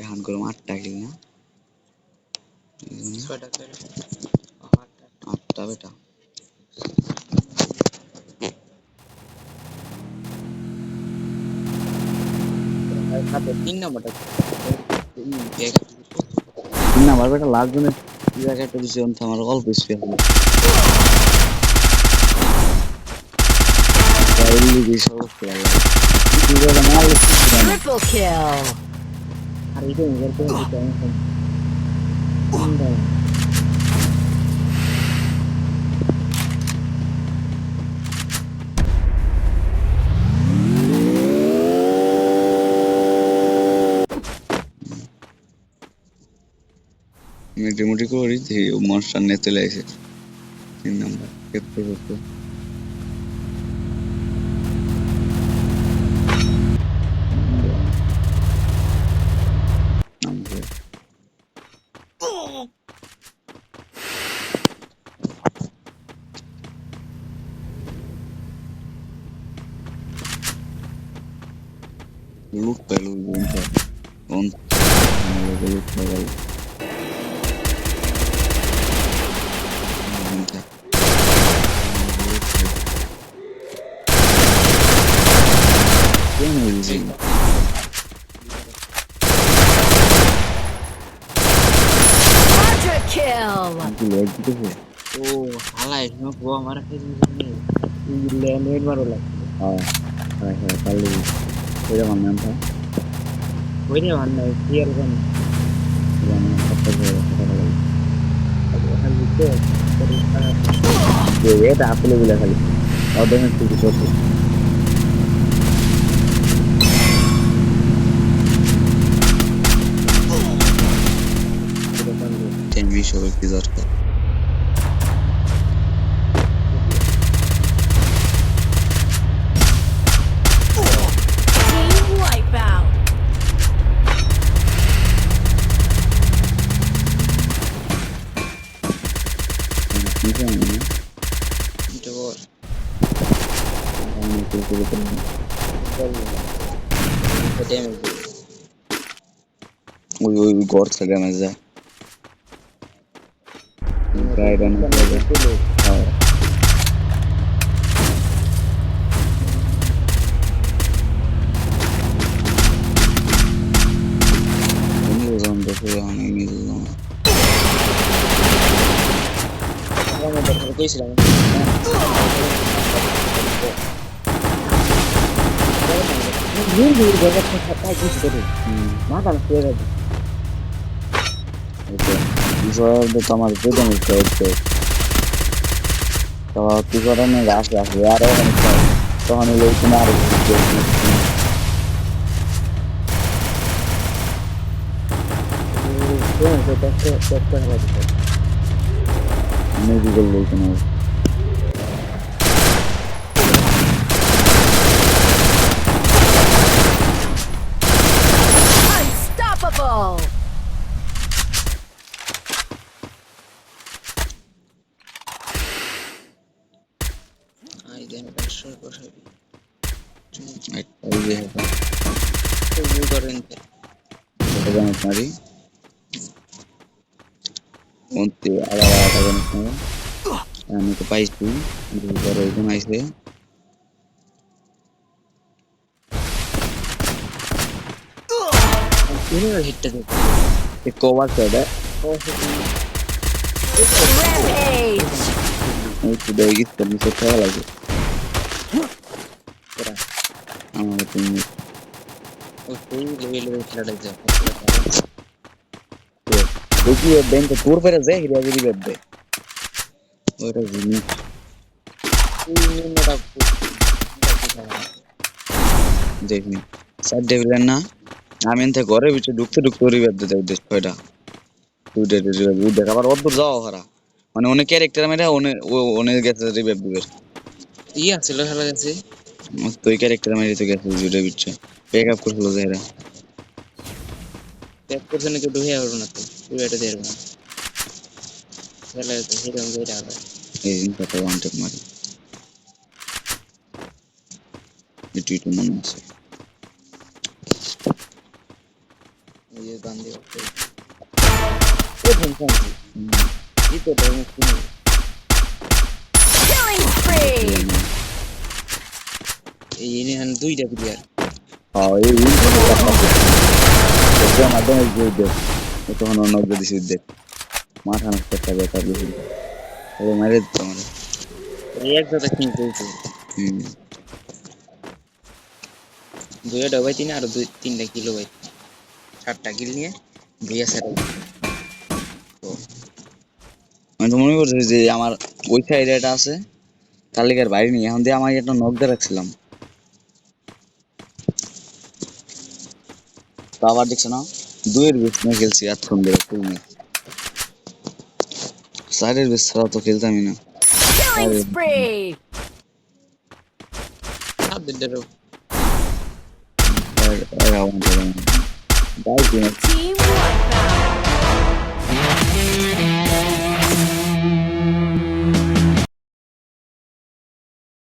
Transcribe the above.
এখন করলাম 8টা কিল না, 6টা করে 8টা বেটা। সাথে 3 নম্বরটা 3 নাম্বার বেটা লাস্ট জনে কি জায়গাটা দিছে আমার অল্প স্পেস হলো তাইলে দিছে অবস্থা ভালো কি করে মাল Triple kill. আর এটা নিজের করে দিতে আমি মোটামুটি করি যে মনস্টার নিয়ে চলে আসে 3 নাম্বার ক্ষেত্রে করতে নামছে লুট পেল কোন লুট পেল কেন হয়েছে Quadra kill. কি লেট দিতেছে ও হালা এসে গো আমার কিছু নেই ল্যান্ড মারো লাগে হ্যাঁ হ্যাঁ হ্যাঁ তাহলে ওইটা আমার নাম था ওই রে মান নাই ক্লিয়ার কোন ওখানে দিতে এটা আসলে বলে খালি অর্ডার থেকে ছোট টেমি সবাই কি দরকার Team wipeout. কি জানি না এটা বল আমি তো করে করলাম ড্যামেজ ওই ওই গড় থেকে না যায় গাইড অন হ্যাঁ আমি যখন দেখে আমি নিলাম আমি দেখতে কইছিলাম দূর দূর জায়গা থেকে তাই কিছু করে মাথা নষ্ট হয়ে যাবে ওকে বিষয়টা তো আমার প্রথমে করতে তো কি করে না গাছ রাখবে আর তখন হলো তোমার মেডিকেল বলতে না Unstoppable. আই দেন বসে বসে এই যে এটা তো করেন এটা জানো পারি কোনতে আলাদা জানো আমি তো পাইছি দুবার ওইখানে আইছে ইনি হিটটা দে एक कवर साइड है Rampage. एक देगी करने से क्या लगे পুরা हमारे टीम में ও সেই লেভেলে খেলাটা যায় देखिए बैंक तो टूर पर जाए हिरिया गिरी बैठे और जिनी এই নিনটা देखनी साइड डेविल ना আমি এনতে ঘরে ভিতরে ঢুকতে ঢুকতে ওরি বেঁধে দেয় দেশ কয়টা দুইটা রিভাইভ দেখা আবার অদ্ভুত যাওয়া হারা মানে অনেক ক্যারেক্টার মেরে অনেক গেছে রিভাইভ দিবে ই আছিল খেলা গেছে তো এই ক্যারেক্টার মেরে তো গেছে দুইটা ভিতরে ব্যাকআপ করছিল যারা ব্যাক করছে নাকি ঢুকে আবার না তো তুই এটা দেব না খেলা তো হিরো গেরা আবার এই ইনফাটা ওয়ান ট্যাপ মারি এটি তো মনে আছে এই বান্ধে প্রথম শান্তি দ্বিতীয়টা মুক্তি নেই Killing spree. এই এখানে দুইটা প্লেয়ার হ্যাঁ এই মাধ্যমে তখন অন্য দিছি দেখ মাথা নষ্ট একটা ব্যাপার বেশি মেরে দিত আমার এই এক জায়গা কিনতে হয়েছে দুইটা ভাই তিন আর দুই তিনটা কিলো ভাই 7টা কিল নিয়ে দুইয়া সেট আমি তো মনে করছি যে আমার ওই এরিয়াটা আছে তালিকার বাইরে নিয়ে এখন দিয়ে আমাকে একটা নক দিয়ে রাখছিলাম তো আবার দেখছো না দুইয়ের বেশ নিয়ে খেলছি এতক্ষণ ধরে ফুল ম্যাচ সাইডের বেশ ছাড়া তো খেলতামই না Killing spree. সাবদেরও Team wipeout.